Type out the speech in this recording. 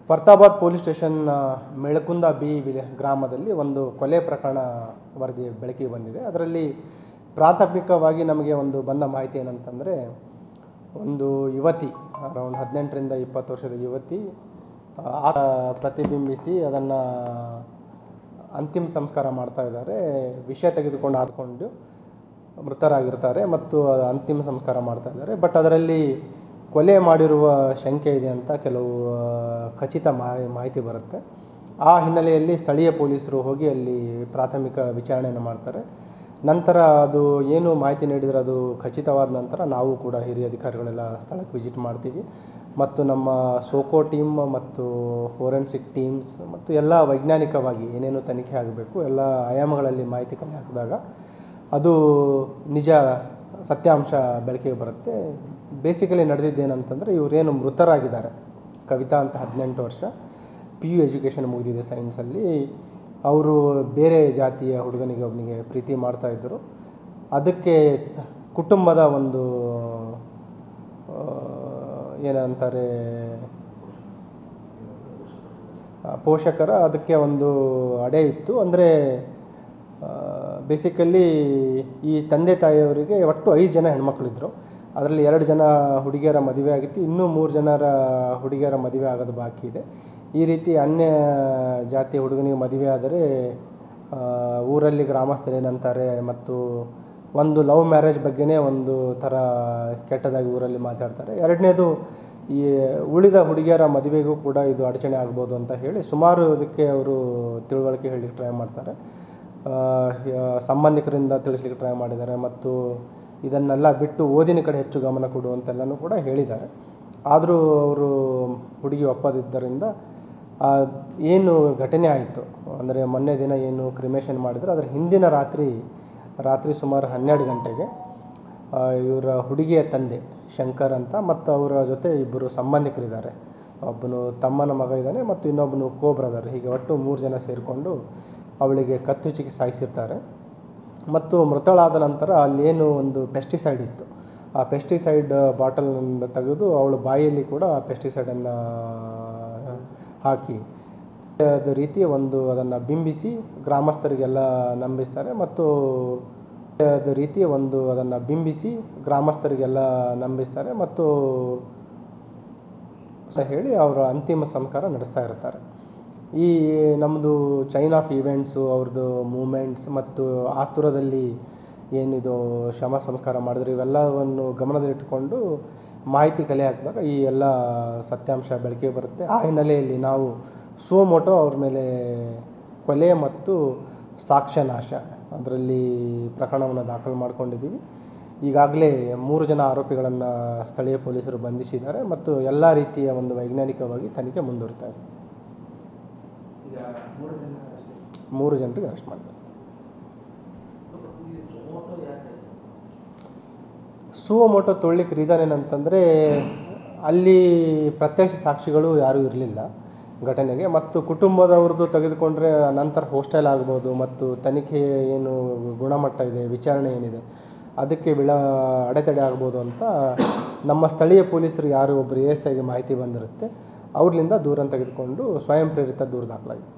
Farhatabad police station ಮೆಳಕುಂದ B ಗ್ರಾಮದಲ್ಲಿ ಒಂದು ಕೊಲೆ ಪ್ರಕರಣ ವರದಿ ಬೆಳಕಿಗೆ ಬಂದಿದೆ. ಅದರಲ್ಲಿ ಪ್ರಾಥಮಿಕವಾಗಿ ನಮಗೆ ಒಂದು ಬಂದ ಮಾಹಿತಿ ಏನಂತಂದರೆ, ಒಂದು ಯುವತಿ ಅರೌಂಡ್ 18ರಿಂದ 20 ವರ್ಷದ ಯುವತಿ ಪ್ರತಿಬಿಂಬಿಸಿ ಅದನ್ನು ಅಂತಿಮ ಸಂಸ್ಕಾರ ಮಾಡ್ತಾ ಇದ್ದಾರೆ. ವಿಷಯ ತೆಗೆದುಕೊಂಡು ಹಾಕೊಂಡು ಮೃತರಾಗಿರ್ತಾರೆ ಮತ್ತು ಅಂತಿಮ ಸಂಸ್ಕಾರ ಮಾಡ್ತಾ ಇದ್ದಾರೆ. ಬಟ್ ಅದರಲ್ಲಿ ಕೊಲೆ ಮಾಡಿರುವ ಶಂಕೆ ಇದೆ ಅಂತ ಕೆಲವು ಖಚಿತ ಮಾಹಿತಿ ಬರುತ್ತೆ. ಆ ಹಿನ್ನೆಲೆಯಲ್ಲಿ ಸ್ಥಳೀಯ ಪೊಲೀಸರು ಹೋಗಿ ಅಲ್ಲಿ ಪ್ರಾಥಮಿಕ ವಿಚಾರಣೆಯನ್ನು ಮಾಡ್ತಾರೆ. ನಂತರ ಅದು ಏನು ಮಾಹಿತಿ ನೀಡಿದರೆ ಅದು ಖಚಿತವಾದ ನಂತರ ನಾವು ಕೂಡ ಹಿರಿಯ ಅಧಿಕಾರಿಗಳೆಲ್ಲ ಸ್ಥಳಕ್ಕೆ ವಿಸಿಟ್ ಮಾಡ್ತೀವಿ ಮತ್ತು ನಮ್ಮ ಸೋಕೋ ಟೀಮ್ ಮತ್ತು ಫೋರೆನ್ಸಿಕ್ ಟೀಮ್ಸ್ ಮತ್ತು ಎಲ್ಲ ವೈಜ್ಞಾನಿಕವಾಗಿ ಏನೇನು ತನಿಖೆ ಆಗಬೇಕು ಎಲ್ಲ ಆಯಾಮಗಳಲ್ಲಿ ಮಾಹಿತಿ ಕಲೆ ಹಾಕಿದಾಗ ಅದು ನಿಜ ಸತ್ಯಾಂಶ ಬೆಳಕಿಗೆ ಬರುತ್ತೆ. ಬೇಸಿಕಲಿ ನಡೆದಿದ್ದೇನಂತಂದರೆ, ಇವರೇನು ಮೃತರಾಗಿದ್ದಾರೆ, ಕವಿತಾ ಅಂತ 18 ವರ್ಷ, PU ಎಜುಕೇಷನ್ ಮುಗಿದಿದೆ ಸೈನ್ಸಲ್ಲಿ. ಅವರು ಬೇರೆ ಜಾತಿಯ ಹುಡುಗನಿಗೆ ಒಬ್ಬನಿಗೆ ಪ್ರೀತಿ ಮಾಡ್ತಾಯಿದ್ದರು. ಅದಕ್ಕೆ ಕುಟುಂಬದ ಒಂದು ಏನಂತಾರೆ ಪೋಷಕರ ಅದಕ್ಕೆ ಒಂದು ಅಡೆ ಇತ್ತು. ಅಂದರೆ ಬೇಸಿಕಲಿ ಈ ತಂದೆ ತಾಯಿಯವರಿಗೆ ಒಟ್ಟು 5 ಜನ ಹೆಣ್ಮಕ್ಳಿದ್ರು. ಅದರಲ್ಲಿ 2 ಜನ ಹುಡುಗಿಯರ ಮದುವೆ ಆಗಿತ್ತು, ಇನ್ನೂ 3 ಜನರ ಹುಡುಗಿಯರ ಮದುವೆ ಆಗೋದು ಬಾಕಿ ಇದೆ. ಈ ರೀತಿ ಅನ್ಯ ಜಾತಿಯ ಹುಡುಗನಿಗೆ ಮದುವೆ ಆದರೆ ಊರಲ್ಲಿ ಗ್ರಾಮಸ್ಥರು ಏನಂತಾರೆ ಮತ್ತು ಒಂದು ಲವ್ ಮ್ಯಾರೇಜ್ ಬಗ್ಗೆನೇ ಒಂದು ಥರ ಕೆಟ್ಟದಾಗಿ ಊರಲ್ಲಿ ಮಾತಾಡ್ತಾರೆ. ಎರಡನೇದು, ಈ ಉಳಿದ ಹುಡುಗಿಯರ ಮದುವೆಗೂ ಕೂಡ ಇದು ಅಡಚಣೆ ಆಗ್ಬೋದು ಅಂತ ಹೇಳಿ ಸುಮಾರು ಇದಕ್ಕೆ ಅವರು ತಿಳುವಳಿಕೆ ಹೇಳಲಿಕ್ಕೆ ಟ್ರೈ ಮಾಡ್ತಾರೆ. ಸಂಬಂಧಿಕರಿಂದ ತಿಳಿಸ್ಲಿಕ್ಕೆ ಟ್ರೈ ಮಾಡಿದ್ದಾರೆ ಮತ್ತು ಇದನ್ನೆಲ್ಲ ಬಿಟ್ಟು ಓದಿನ ಕಡೆ ಹೆಚ್ಚು ಗಮನ ಕೊಡುವಂತೆಲ್ಲನೂ ಕೂಡ ಹೇಳಿದ್ದಾರೆ. ಆದರೂ ಅವರು ಹುಡುಗಿ ಒಪ್ಪದಿದ್ದರಿಂದ ಏನು ಘಟನೆ ಆಯಿತು ಅಂದರೆ, ಮೊನ್ನೆ ದಿನ ಏನು ಕ್ರಿಮೇಷನ್ ಮಾಡಿದ್ರು ಅದರ ಹಿಂದಿನ ರಾತ್ರಿ ಸುಮಾರು 12 ಗಂಟೆಗೆ ಇವರ ಹುಡುಗಿಯ ತಂದೆ ಶಂಕರ್ ಅಂತ ಮತ್ತು ಅವರ ಜೊತೆ 2 ಸಂಬಂಧಿಕರಿದ್ದಾರೆ. ಒಬ್ಬನು ತಮ್ಮನ ಮಗ ಇದ್ದಾನೆ ಮತ್ತು ಇನ್ನೊಬ್ಬನು ಬ್ರದರ್. ಹೀಗೆ ಒಟ್ಟು 3 ಜನ ಸೇರಿಕೊಂಡು ಅವಳಿಗೆ ಕತ್ತುಚಿಕ್ಕಿ ಸಾಯಿಸಿರ್ತಾರೆ. ಮತ್ತು ಮೃತಳಾದ ನಂತರ ಅಲ್ಲೇನು ಒಂದು ಪೆಸ್ಟಿಸೈಡ್ ಇತ್ತು, ಆ ಪೆಸ್ಟಿಸೈಡ್ ಬಾಟಲ್ನಿಂದ ತೆಗೆದು ಅವಳ ಬಾಯಿಯಲ್ಲಿ ಕೂಡ ಪೆಸ್ಟಿಸೈಡನ್ನು ಹಾಕಿ ಅದ ರೀತಿ ಅದನ್ನು ಬಿಂಬಿಸಿ ಗ್ರಾಮಸ್ಥರಿಗೆಲ್ಲ ನಂಬಿಸ್ತಾರೆ ಮತ್ತು ಹೇಳಿ ಅವರ ಅಂತಿಮ ಸಂಸ್ಕಾರ ನಡೆಸ್ತಾ ಇರ್ತಾರೆ. ಈ ನಮ್ಮದು ಚೈನ್ ಆಫ್ ಈವೆಂಟ್ಸು, ಅವ್ರದ್ದು ಮೂಮೆಂಟ್ಸ್ ಮತ್ತು ಆತುರದಲ್ಲಿ ಏನಿದು ಶವ ಸಂಸ್ಕಾರ ಮಾಡಿದ್ರೆ ಇವೆಲ್ಲವನ್ನು ಗಮನದಲ್ಲಿಟ್ಟುಕೊಂಡು ಮಾಹಿತಿ ಕಲೆ ಹಾಕಿದಾಗ ಈ ಎಲ್ಲ ಸತ್ಯಾಂಶ ಬೆಳಕಿಗೆ ಬರುತ್ತೆ. ಆ ಹಿನ್ನೆಲೆಯಲ್ಲಿ ನಾವು ಸುಮೋಟೋ ಅವ್ರ ಮೇಲೆ ಕೊಲೆ ಮತ್ತು ಸಾಕ್ಷ್ಯನಾಶ ಅದರಲ್ಲಿ ಪ್ರಕರಣವನ್ನು ದಾಖಲು ಮಾಡಿಕೊಂಡಿದ್ದೀವಿ. ಈಗಾಗಲೇ 3 ಜನ ಆರೋಪಿಗಳನ್ನು ಸ್ಥಳೀಯ ಪೊಲೀಸರು ಬಂಧಿಸಿದ್ದಾರೆ ಮತ್ತು ಎಲ್ಲ ರೀತಿಯ ಒಂದು ವೈಜ್ಞಾನಿಕವಾಗಿ ತನಿಖೆ ಮುಂದುವರಿತಾ ಇದೆ. 3 ಜನರಿಗೆ ಅರೆಸ್ಟ್ ಮಾಡಿದ್ದಾರೆ. ಸುಮೋಟೋ ತೊಗೊಳ್ಳಿಕ್ಕೆ ರೀಸನ್ ಏನಂತಂದರೆ, ಅಲ್ಲಿ ಪ್ರತ್ಯಕ್ಷ ಸಾಕ್ಷಿಗಳು ಯಾರೂ ಇರಲಿಲ್ಲ ಘಟನೆಗೆ ಮತ್ತು ಕುಟುಂಬದವ್ರದ್ದು ತೆಗೆದುಕೊಂಡ್ರೆ ನಂತರ ಹೋಸ್ಟೈಲ್ ಆಗ್ಬೋದು ಮತ್ತು ತನಿಖೆ ಏನು ಗುಣಮಟ್ಟ ಇದೆ, ವಿಚಾರಣೆ ಏನಿದೆ ಅದಕ್ಕೆ ಅಡೆತಡೆ ಆಗ್ಬೋದು ಅಂತ ನಮ್ಮ ಸ್ಥಳೀಯ ಪೊಲೀಸರು ಯಾರು ಒಬ್ಬರು ASIಗೆ ಮಾಹಿತಿ ಬಂದಿರುತ್ತೆ, ಅವ್ರಲಿಂದ ದೂರನ್ನು ತೆಗೆದುಕೊಂಡು ಸ್ವಯಂ ಪ್ರೇರಿತ ದೂರು ದಾಖಲಾಗಿದೆ.